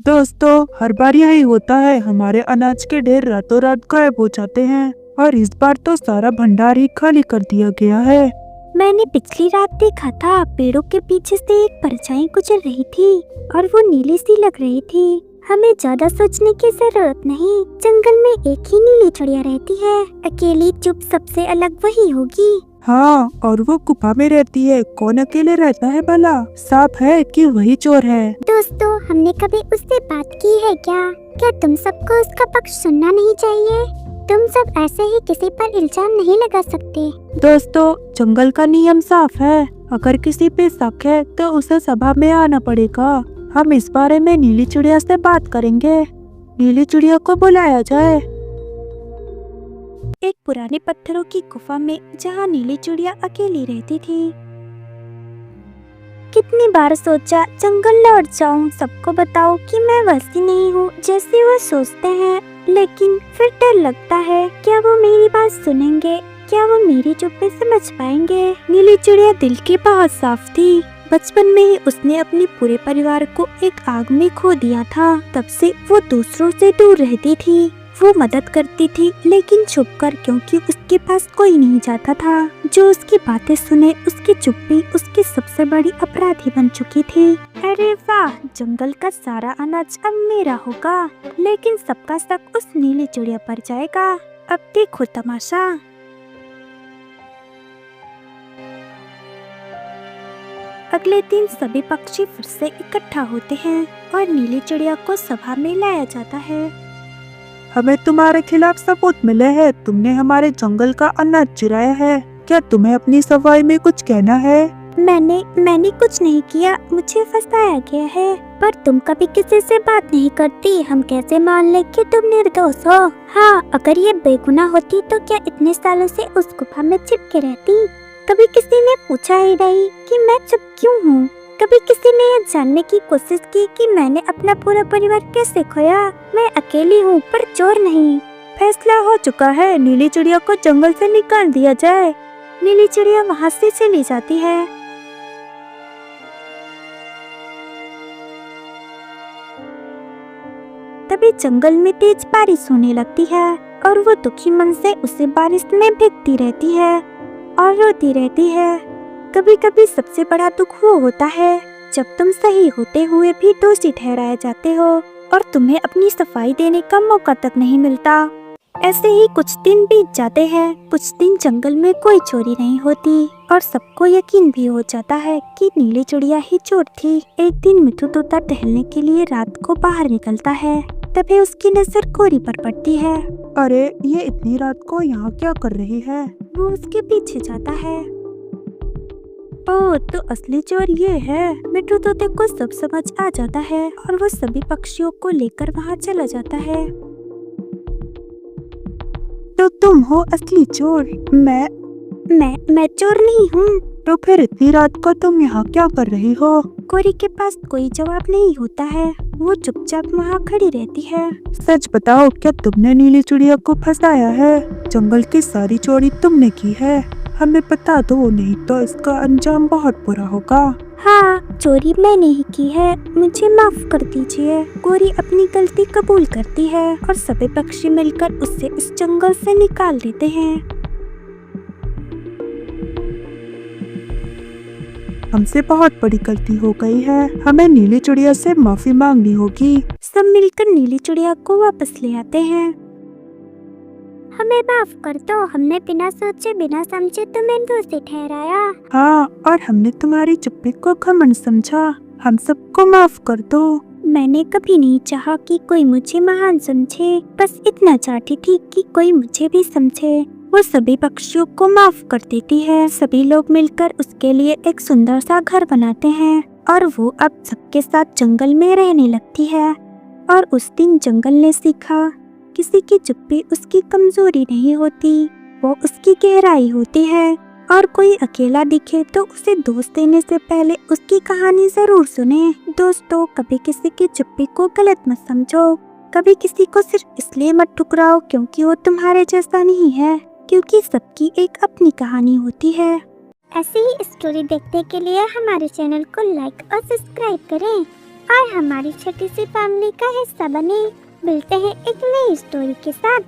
दोस्तों, हर बार यही होता है, हमारे अनाज के ढेर रातों रात गायब हो जाते हैं और इस बार तो सारा भंडार ही खाली कर दिया गया है। मैंने पिछली रात देखा था, पेड़ों के पीछे से एक परछाई गुजर रही थी और वो नीली सी लग रही थी। हमें ज्यादा सोचने की जरूरत नहीं, जंगल में एक ही नीली चिड़िया रहती है, अकेली चुप सबसे अलग वही होगी। हाँ, और वो गुफा में रहती है। कौन अकेले रहता है भला? सांप है कि वही चोर है? दोस्तों, हमने कभी उससे बात की है क्या तुम सबको उसका पक्ष सुनना नहीं चाहिए? तुम सब ऐसे ही किसी पर इल्जाम नहीं लगा सकते। दोस्तों, जंगल का नियम साफ है, अगर किसी पे शक है तो उसे सभा में आना पड़ेगा। हम इस बारे में नीली चिड़िया से बात करेंगे। नीली चिड़िया को बुलाया जाए। एक पुराने पत्थरों की गुफा में जहाँ नीली चिड़िया अकेली रहती थी। कितनी बार सोचा जंगल लौट जाऊं, सबको बताओ कि मैं वैसी नहीं हूँ जैसे वो सोचते हैं, लेकिन फिर डर लगता है, क्या वो मेरी बात सुनेंगे? क्या वो मेरी चुप्पी समझ पाएंगे? नीली चिड़िया दिल की बहुत साफ थी। बचपन में ही उसने अपने पूरे परिवार को एक आग में खो दिया था। तब से वो दूसरों से दूर रहती थी। वो मदद करती थी, लेकिन छुपकर, क्योंकि उसके पास कोई नहीं जाता था जो उसकी बातें सुने। उसकी चुप्पी उसकी सबसे बड़ी अपराधी बन चुकी थी। अरे वाह, जंगल का सारा अनाज अब मेरा होगा, लेकिन सबका शक उस नीली चिड़िया पर जाएगा। अब देखो तमाशा। अगले दिन सभी पक्षी फिर से इकट्ठा होते हैं और नीली चिड़िया को सभा में लाया जाता है। हमें तुम्हारे खिलाफ सबूत मिले हैं। तुमने हमारे जंगल का अनाज चुराया है। क्या तुम्हें अपनी सफाई में कुछ कहना है? मैंने कुछ नहीं किया, मुझे फंसाया गया है। पर तुम कभी किसी से बात नहीं करती, हम कैसे मान ले कि तुम निर्दोष हो? हाँ, अगर ये बेगुनाह होती तो क्या इतने सालों से उस गुफा में चिपके रहती? कभी किसी ने पूछा ही नहीं कि मैं चुप क्यों हूँ? कभी किसी ने यह जानने की कोशिश की कि मैंने अपना पूरा परिवार कैसे खोया? मैं अकेली हूँ पर चोर नहीं। फैसला हो चुका है, नीली चिड़िया को जंगल से निकाल दिया जाए। नीली चिड़िया वहाँ से चली जाती है। तभी जंगल में तेज बारिश होने लगती है और वो दुखी मन से उसे बारिश में भीगती रहती है और रोती रहती है। कभी कभी सबसे बड़ा दुख वो होता है जब तुम सही होते हुए भी दोषी ठहराए जाते हो और तुम्हें अपनी सफाई देने का मौका तक नहीं मिलता। ऐसे ही कुछ दिन बीत जाते हैं। कुछ दिन जंगल में कोई चोरी नहीं होती और सबको यकीन भी हो जाता है कि नीली चिड़िया ही चोर थी। एक दिन मिठू तोता टहलने के लिए रात को बाहर निकलता है। तभी उसकी नजर कोरी पर पड़ती है। अरे, ये इतनी रात को यहाँ क्या कर रही है? वो उसके पीछे जाता है। ओह, तो असली चोर ये है। मिठू तोते को सब समझ आ जाता है और वो सभी पक्षियों को लेकर वहाँ चला जाता है। तो तुम हो असली चोर? मैं चोर नहीं हूँ। तो फिर इतनी रात को तुम यहाँ क्या कर रही हो? कोरी के पास कोई जवाब नहीं होता है, वो चुपचाप वहाँ खड़ी रहती है। सच बताओ, क्या तुमने नीली चिड़िया को फंसाया है? जंगल की सारी चोरी तुमने की है। हमें बता दो, नहीं तो इसका अंजाम बहुत बुरा होगा। हाँ, चोरी मैंने ही की है, मुझे माफ कर दीजिए। कोरी अपनी गलती कबूल करती है और सभी पक्षी मिलकर उसे इस जंगल से निकाल देते हैं। हमसे बहुत बड़ी गलती हो गई है, हमें नीली चिड़िया से माफी मांगनी होगी। सब मिलकर नीली चिड़िया को वापस ले आते हैं। हमें माफ कर दो, हमने बिना सोचे बिना समझे तुम्हें दोषी ठहराया। हाँ, और हमने तुम्हारी चुप्पी को घमंड समझा। हम सबको माफ कर दो। मैंने कभी नहीं चाहा कि कोई मुझे महान समझे, बस इतना चाहती थी कि कोई मुझे भी समझे। वो सभी पक्षियों को माफ कर देती है। सभी लोग मिलकर उसके लिए एक सुंदर सा घर बनाते हैं और वो अब सबके साथ जंगल में रहने लगती है। और उस दिन जंगल ने सीखा, किसी की चुप्पी उसकी कमजोरी नहीं होती, वो उसकी गहराई होती है। और कोई अकेला दिखे तो उसे दोस्त देने से पहले उसकी कहानी जरूर सुने। दोस्तों, कभी किसी की चुप्पी को गलत मत समझो। कभी किसी को सिर्फ इसलिए मत ठुकराओ क्योंकि वो तुम्हारे जैसा नहीं है, क्योंकि सबकी एक अपनी कहानी होती है। ऐसी ही स्टोरी देखने के लिए हमारे चैनल को लाइक और सब्सक्राइब करें। और हमारी छोटी सी फैमिली का हिस्सा बने। मिलते हैं एक नई स्टोरी के साथ।